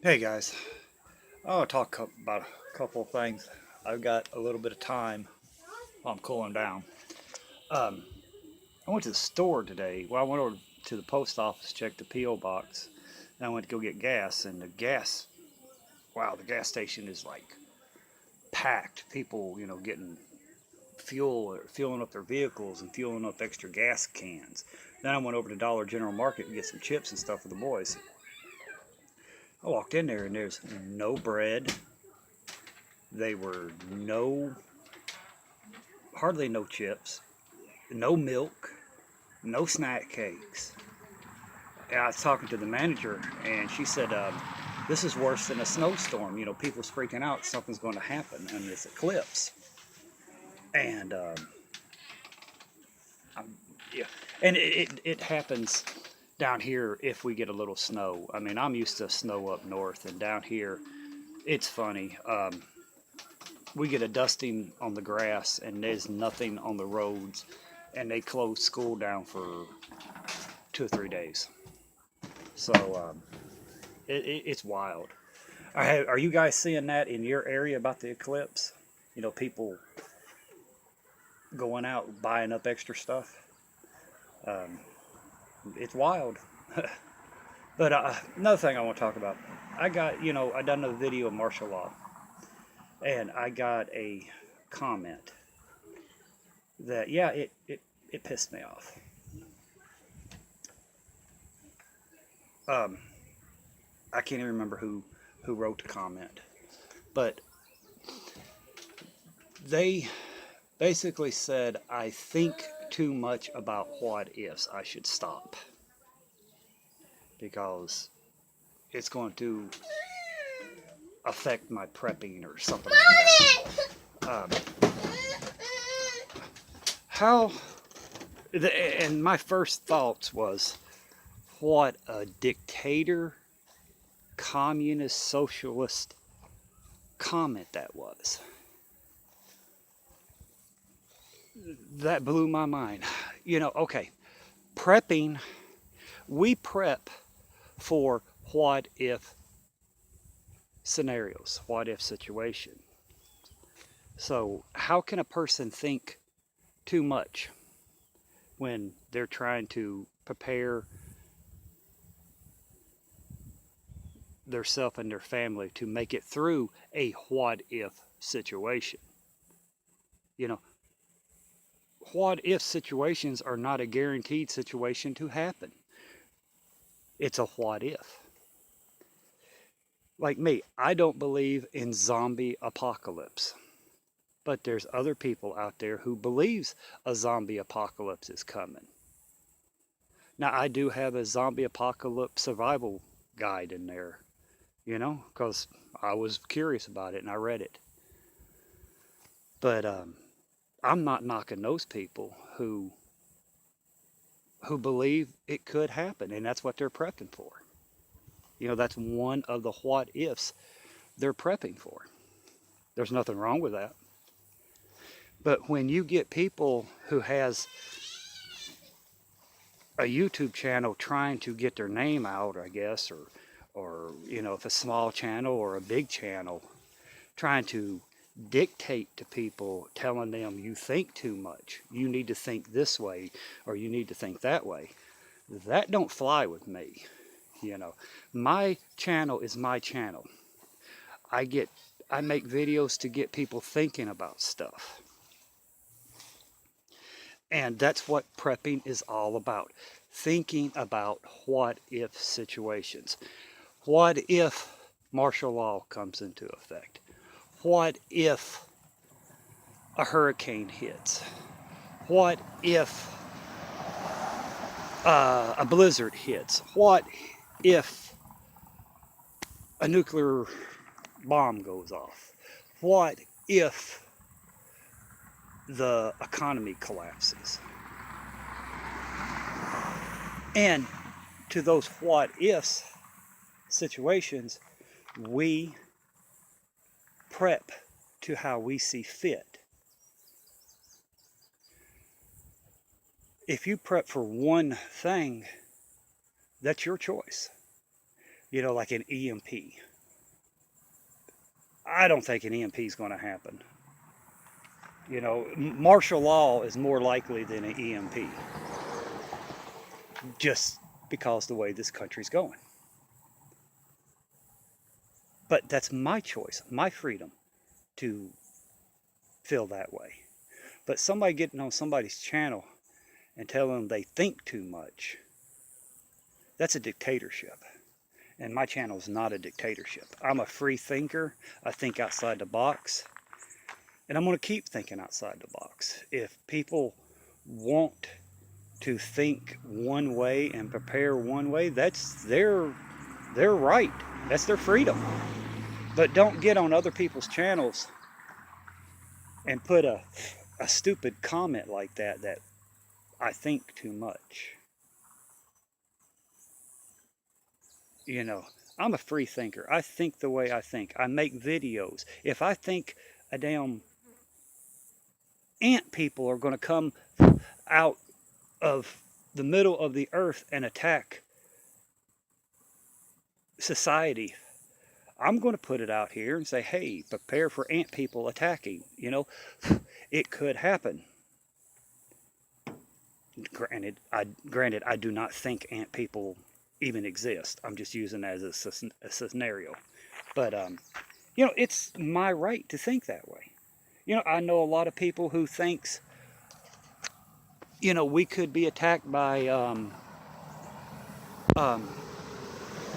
Hey guys, I want to talk about a couple of things. I've got a little bit of time while I'm cooling down. Um, I went to the store today. Well, I went over to the post office, checked the P.O. box, and I went to go get gas. And the gas, wow, the gas station is like packed. People, getting fuel or fueling up their vehicles and fueling up extra gas cans. Then I went over to Dollar General Market to get some chips and stuff for the boys. I walked in there and there's no bread. They were hardly no chips, no milk, no snack cakes. And I was talking to the manager, and she said, "This is worse than a snowstorm. People's freaking out. Something's going to happen in this eclipse." And yeah, and it happens down here if we get a little snow. I mean, I'm used to snow up north, and down here, it's funny. We get a dusting on the grass, and there's nothing on the roads, and they close school down for 2 or 3 days. So it's wild. Are you guys seeing that in your area about the eclipse? People going out buying up extra stuff. Um, it's wild. But another thing I want to talk about. I done a video of martial law, and I got a comment that, yeah, it pissed me off. Um, I can't even remember who wrote the comment, but they basically said, I think too much about what ifs. I should stop because it's going to affect my prepping or something like that. How, and my first thoughts was, what a dictator, communist, socialist comment that was. That blew my mind. Okay, prepping, we prep for what if scenarios, what if situation. So, how can a person think too much when they're trying to prepare theirself and their family to make it through a what if situation? You know, what if situations are not a guaranteed situation to happen. It's a what if. Like me, I don't believe in zombie apocalypse. But there's other people out there who believes a zombie apocalypse is coming. Now, I do have a zombie apocalypse survival guide in there, because I was curious about it and I read it. But I'm not knocking those people who believe it could happen, and that's what they're prepping for. That's one of the what ifs they're prepping for. There's nothing wrong with that. But when you get people who has a YouTube channel trying to get their name out, I guess, or if a small channel or a big channel, trying to dictate to people, telling them you think too much, you need to think this way, or you need to think that way, that don't fly with me. My channel is my channel. I make videos to get people thinking about stuff. And that's what prepping is all about. Thinking about what if situations. What if martial law comes into effect? What if a hurricane hits? What if a blizzard hits? What if a nuclear bomb goes off? What if the economy collapses? And to those what ifs situations, we prep to how we see fit. If you prep for one thing, that's your choice. Like an EMP. I don't think an EMP is going to happen. You know, martial law is more likely than an EMP, just because the way this country's going. But that's my choice, my freedom to feel that way. But somebody getting on somebody's channel and telling them they think too much, that's a dictatorship. And my channel is not a dictatorship. I'm a free thinker. I think outside the box. And I'm going to keep thinking outside the box. If people want to think one way and prepare one way, that's their right. That's their freedom. But don't get on other people's channels and put a stupid comment like that I think too much. You know, I'm a free thinker. I think the way I think. I make videos. If I think a damn ant people are going to come out of the middle of the earth and attack society, I'm going to put it out here and say, hey, prepare for ant people attacking. You know, it could happen. Granted, I do not think ant people even exist. I'm just using that as a scenario. But, you know, it's my right to think that way. You know, I know a lot of people who thinks, you know, we could be attacked by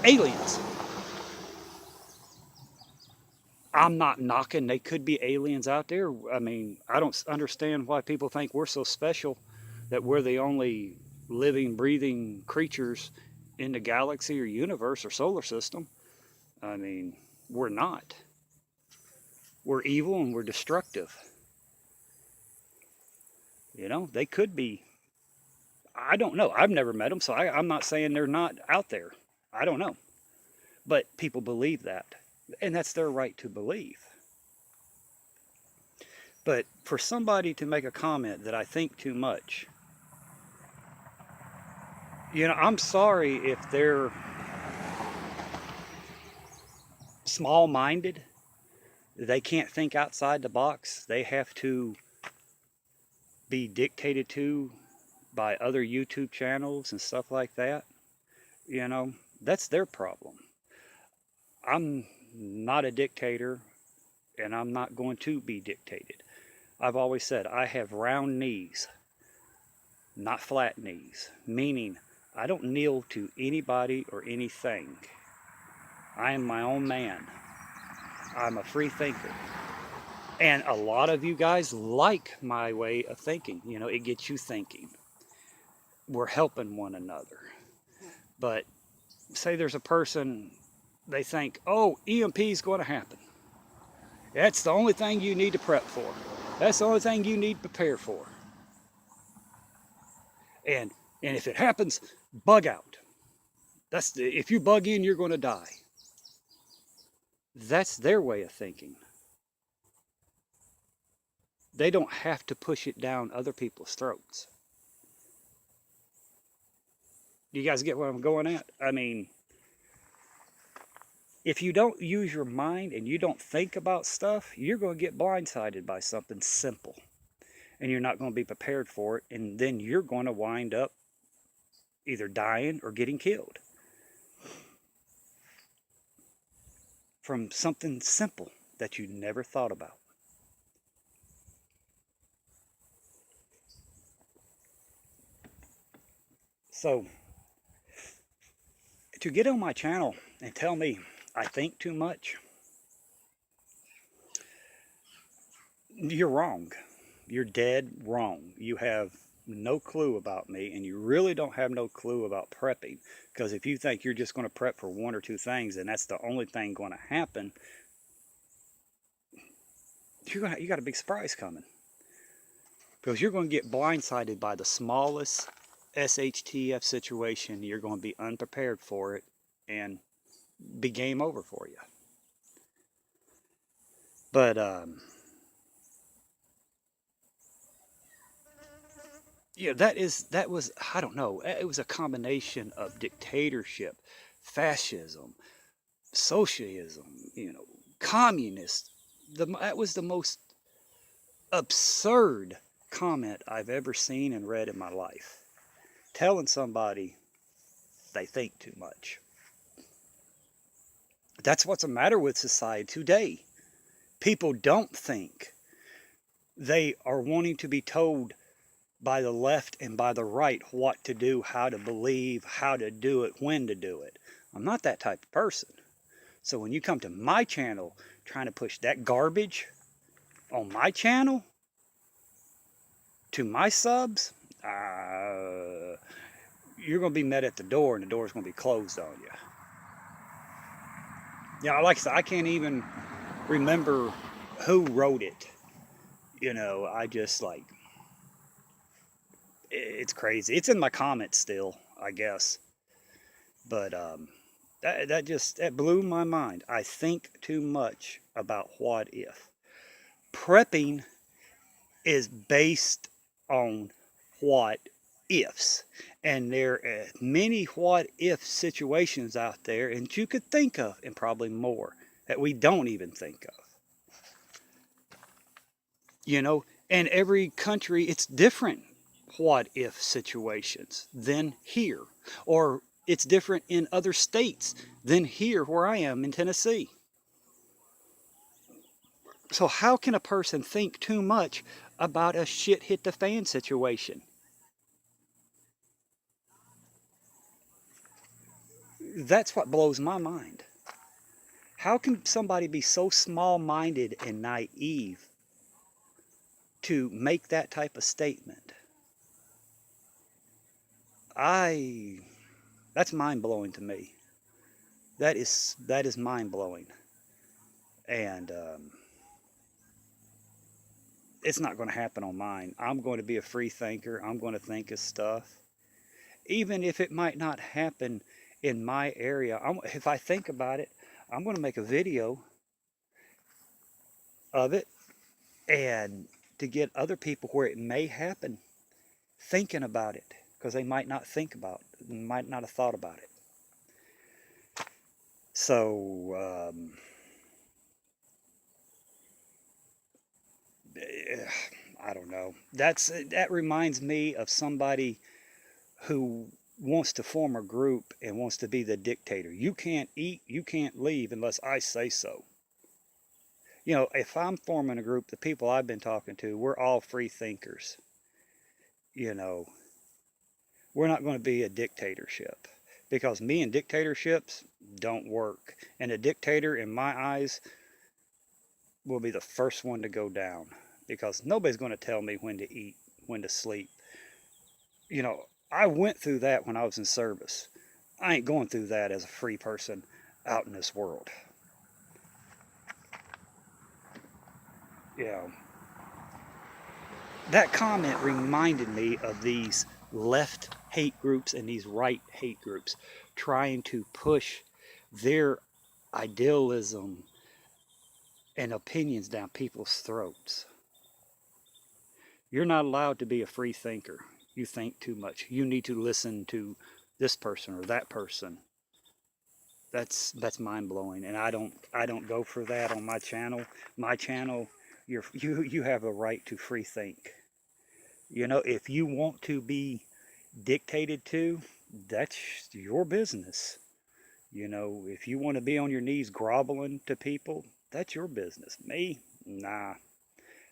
aliens. I'm not knocking. They could be aliens out there. I mean, I don't understand why people think we're so special, that we're the only living, breathing creatures in the galaxy or universe or solar system. I mean, we're not. We're evil and we're destructive. You know, they could be. I don't know. I've never met them, so I'm not saying they're not out there. I don't know. But people believe that. And that's their right to believe. But for somebody to make a comment that I think too much, you know, I'm sorry if they're small-minded. They can't think outside the box. They have to be dictated to by other YouTube channels and stuff like that. You know, that's their problem. I'm not a dictator, and I'm not going to be dictated. I've always said I have round knees, not flat knees, meaning I don't kneel to anybody or anything. I am my own man. I'm a free thinker. And a lot of you guys like my way of thinking. You know, it gets you thinking. We're helping one another. But say there's a person, they think, oh, EMP is going to happen. That's the only thing you need to prep for. That's the only thing you need to prepare for. And if it happens, bug out. If you bug in, you're going to die. That's their way of thinking. They don't have to push it down other people's throats. You guys get what I'm going at? I mean, if you don't use your mind and you don't think about stuff, you're going to get blindsided by something simple. And you're not going to be prepared for it. And then you're going to wind up either dying or getting killed from something simple that you never thought about. So, to get on my channel and tell me I think too much, you're wrong. You're dead wrong. You have no clue about me, and you really don't have no clue about prepping. Because if you think you're just going to prep for one or two things, and that's the only thing going to happen, you got a big surprise coming. Because you're going to get blindsided by the smallest SHTF situation. You're going to be unprepared for it and be game over for you. But yeah, that was, I don't know, it was a combination of dictatorship, fascism, socialism, you know, communist. That was the most absurd comment I've ever seen and read in my life. Telling somebody they think too much. That's what's the matter with society today. People don't think. They are wanting to be told by the left and by the right what to do, how to believe, how to do it, when to do it. I'm not that type of person. So when you come to my channel trying to push that garbage on my channel to my subs, you're going to be met at the door and the door's going to be closed on you. Yeah, like I said, I can't even remember who wrote it. I just like, it's crazy. It's in my comments still, I guess. But that blew my mind. I think too much about what if. Prepping is based on what ifs. And there are many what if situations out there and you could think of, and probably more, that we don't even think of. And every country, it's different what if situations than here. Or it's different in other states than here where I am in Tennessee. So how can a person think too much about a shit hit the fan situation? That's what blows my mind. How can somebody be so small-minded and naive to make that type of statement? That's mind-blowing to me. That is mind-blowing. And it's not going to happen on mine. I'm going to be a free thinker. I'm going to think of stuff. Even if it might not happen in my area, if I think about it, I'm going to make a video of it and to get other people where it may happen thinking about it, because they might not might not have thought about it. So I don't know. That reminds me of somebody who wants to form a group and wants to be the dictator. You can't eat, you can't leave unless I say so. If I'm forming a group, the people I've been talking to, we're all free thinkers. We're not going to be a dictatorship, because me and dictatorships don't work. And a dictator, in my eyes, will be the first one to go down, because nobody's going to tell me when to eat, when to sleep. I went through that when I was in service. I ain't going through that as a free person out in this world. That comment reminded me of these left hate groups and these right hate groups trying to push their idealism and opinions down people's throats. You're not allowed to be a free thinker. You think too much. You need to listen to this person or that person. That's mind-blowing, and I don't go for that on my channel. My channel, you have a right to free think. If you want to be dictated to, that's your business. If you want to be on your knees groveling to people, that's your business. Me? Nah,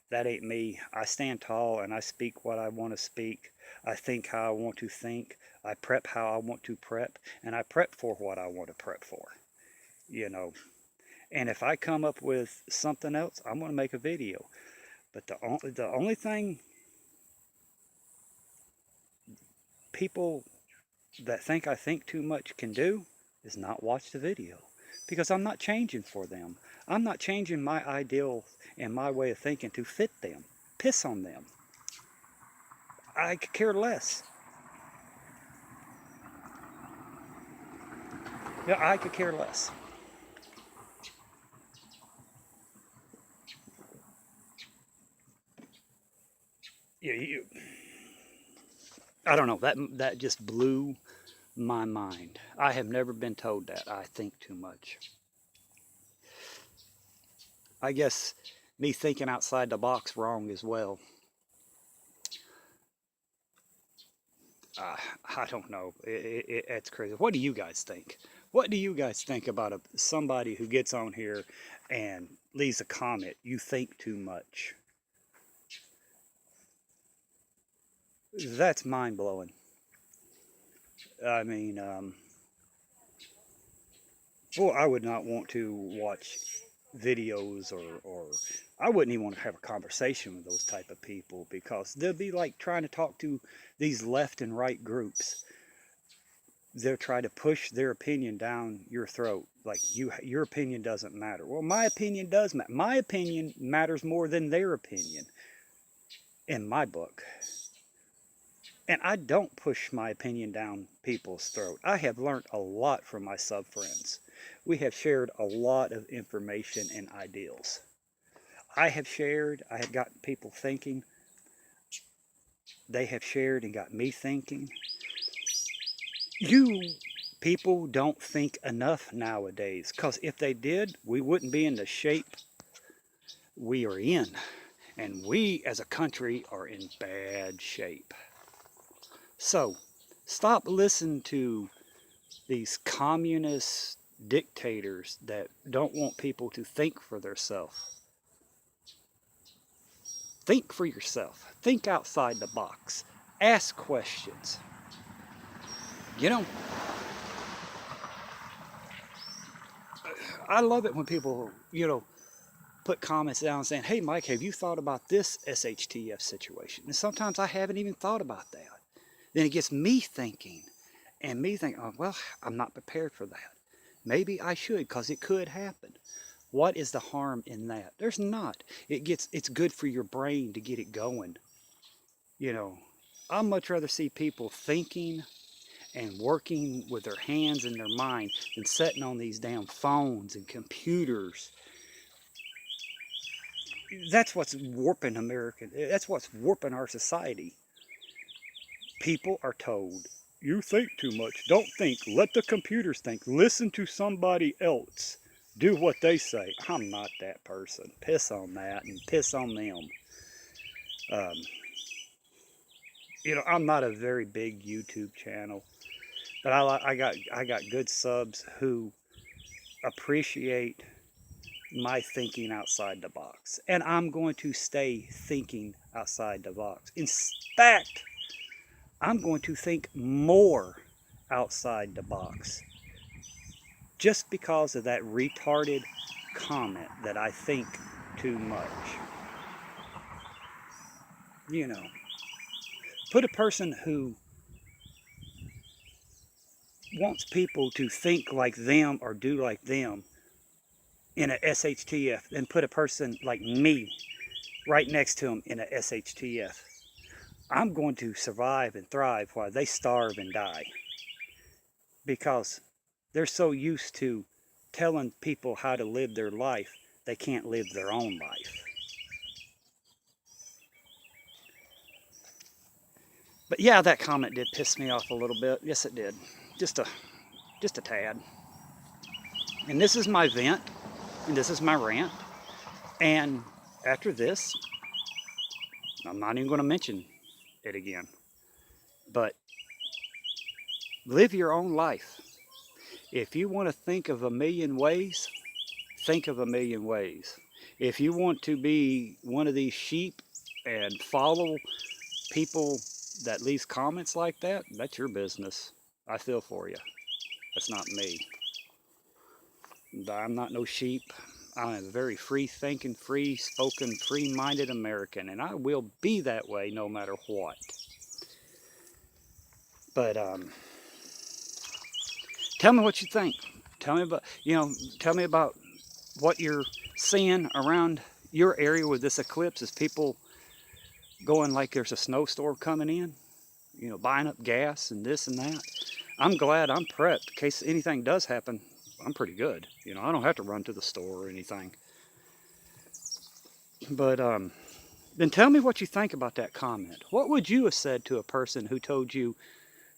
that ain't me. I stand tall and I speak what I want to speak. I think how I want to think. I prep how I want to prep, and I prep for what I want to prep for. And if I come up with something else, I'm going to make a video. But the only thing people that think I think too much can do is not watch the video, because I'm not changing for them. I'm not changing my ideals and my way of thinking to fit them. Piss on them. I could care less. Yeah, I could care less. Yeah, I don't know. That just blew my mind. I have never been told that I think too much. I guess me thinking outside the box wrong as well. Uh, I don't know. It's crazy. What do you guys think? What do you guys think about somebody who gets on here and leaves a comment? You think too much. That's mind blowing. I mean, well, I would not want to watch videos or I wouldn't even want to have a conversation with those type of people because they'll be like trying to talk to these left and right groups. They'll try to push their opinion down your throat like your opinion doesn't matter. Well, my opinion does matter. My opinion matters more than their opinion in my book. And I don't push my opinion down people's throat. I have learned a lot from my sub friends. We have shared a lot of information and ideals. I have gotten people thinking. They have shared and got me thinking. You people don't think enough nowadays, because if they did, we wouldn't be in the shape we are in. And we as a country are in bad shape. So stop listening to these communist dictators that don't want people to think for themselves. Think for yourself. Think outside the box. Ask questions. You know, I love it when people, put comments down saying, hey, Mike, have you thought about this SHTF situation? And sometimes I haven't even thought about that. Then it gets me thinking, and me thinking, oh, well, I'm not prepared for that. Maybe I should, because it could happen. What is the harm in that? There's not. It's good for your brain to get it going. I'd much rather see people thinking and working with their hands and their mind than sitting on these damn phones and computers. That's what's warping America. That's what's warping our society. People are told, you think too much. Don't think. Let the computers think. Listen to somebody else. Do what they say. I'm not that person. Piss on that and piss on them. Um, I'm not a very big YouTube channel, but I got good subs who appreciate my thinking outside the box, and I'm going to stay thinking outside the box. In fact, I'm going to think more outside the box, just because of that retarded comment that I think too much. Put a person who wants people to think like them or do like them in a SHTF, and put a person like me right next to them in a SHTF. I'm going to survive and thrive while they starve and die, because they're so used to telling people how to live their life, they can't live their own life. But yeah, that comment did piss me off a little bit. Yes, it did. Just a tad. And this is my vent, and this is my rant. And after this, I'm not even going to mention it again. But live your own life. If you want to think of a million ways, think of a million ways. If you want to be one of these sheep and follow people that leaves comments like that, that's your business. I feel for you. That's not me. I'm not no sheep. I'm a very free-thinking, free-spoken, free-minded American, and I will be that way no matter what. But tell me what you think. Tell me about what you're seeing around your area with this eclipse. Is people going like there's a snowstorm coming in? Buying up gas and this and that. I'm glad I'm prepped in case anything does happen. I'm pretty good. I don't have to run to the store or anything. But then tell me what you think about that comment. What would you have said to a person who told you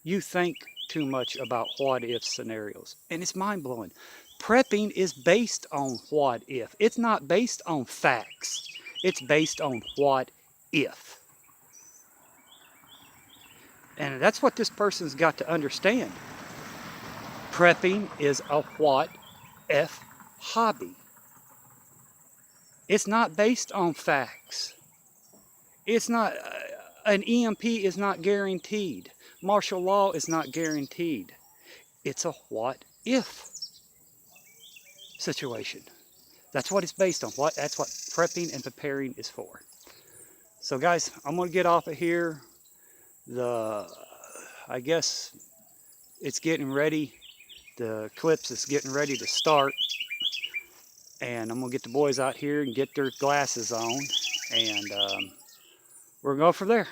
you think too much about what if scenarios? And it's mind blowing. Prepping is based on what if. It's not based on facts. It's based on what if. And that's what this person's got to understand. Prepping is a what if hobby. It's not based on facts. It's not, an EMP is not guaranteed. Martial law is not guaranteed. It's a what if situation. That's what it's based on. That's what prepping and preparing is for. So guys, I'm going to get off of here. I guess it's getting ready. The Eclipse is getting ready to start. And I'm going to get the boys out here and get their glasses on. And we're going to go from there.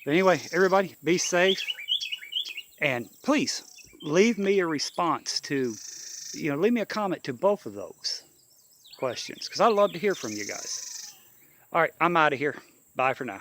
But anyway, everybody, be safe. And please, leave me a response to, leave me a comment to both of those questions. Because I'd love to hear from you guys. All right, I'm out of here. Bye for now.